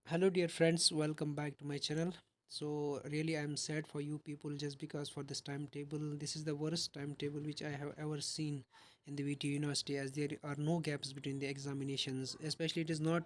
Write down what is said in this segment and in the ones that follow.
Hello dear friends, welcome back to my channel. So really I'm sad for you people just because for this timetable, this is the worst timetable which I have ever seen in the VT University, as there are no gaps between the examinations. Especially it is not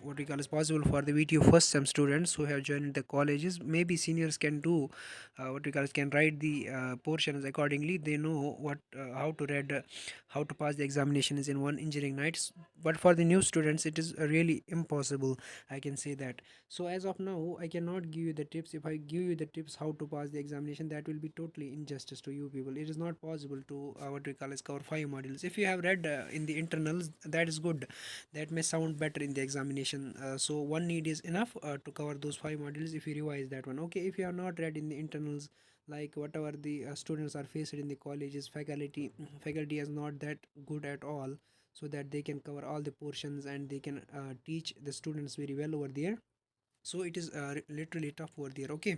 what we call as possible for the VTU first sem students who have joined the colleges. Maybe seniors can do what we call as can write the portions accordingly. They know what how to read, how to pass the examinations in one engineering nights. But for the new students, it is really impossible, I can say that. So as of now I cannot give you the tips. If I give you the tips how to pass the examination, that will be totally injustice to you people. It is not possible to what we call as cover 5 modules. If you have read in the internals, that is good. That may sound better in the examination. So one need is enough to cover those 5 modules if you revise that one. Okay, if you have not read in the internals, like whatever the students are faced in the colleges, faculty is not that good at all, so that they can cover all the portions and they can teach the students very well over there. So it is literally tough over there. Okay,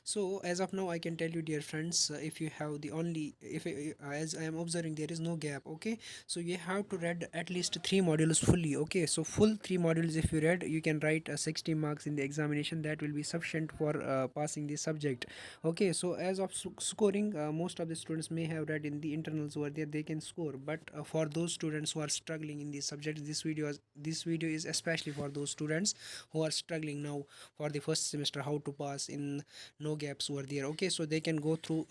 so as of now I can tell you dear friends, if you have the only if as I am observing, there is no gap. Okay, so you have to read at least 3 modules fully. Okay, so full 3 modules if you read, you can write 60 marks in the examination. That will be sufficient for passing the subject. Okay, so as of scoring, most of the students may have read in the internals over there, they can score. But for those students who are struggling in these subjects, this video is especially for those students who are struggling now for the first semester, how to pass in no gaps over there. Okay, so they can go through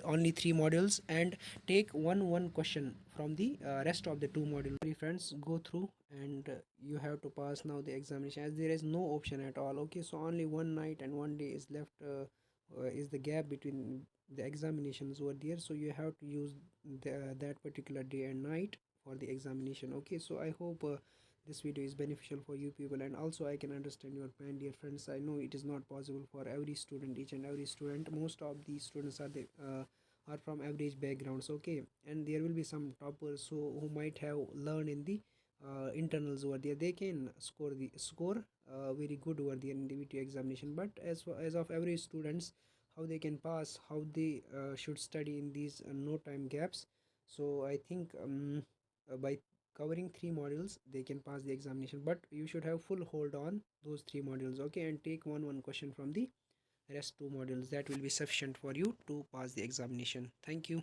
only 3 modules and take one question from the rest of the 2 modules. Three friends go through, and you have to pass now the examination, as there is no option at all. Okay, so only one night and one day is left, is the gap between the examinations over there. So you have to use that particular day and night for the examination. Okay, so I hope this video is beneficial for you people, and also I can understand your pain dear friends. I know it is not possible for every student, each and every student. Most of these students are from average backgrounds. Okay, and there will be some toppers who might have learned in the internals over there. They can score very good over there in the VTU examination. But as of average students, how they can pass, how they should study in these no time gaps. So I think by covering 3 modules they can pass the examination, but you should have full hold on those 3 modules. Okay, and take one question from the rest 2 modules. That will be sufficient for you to pass the examination. Thank you.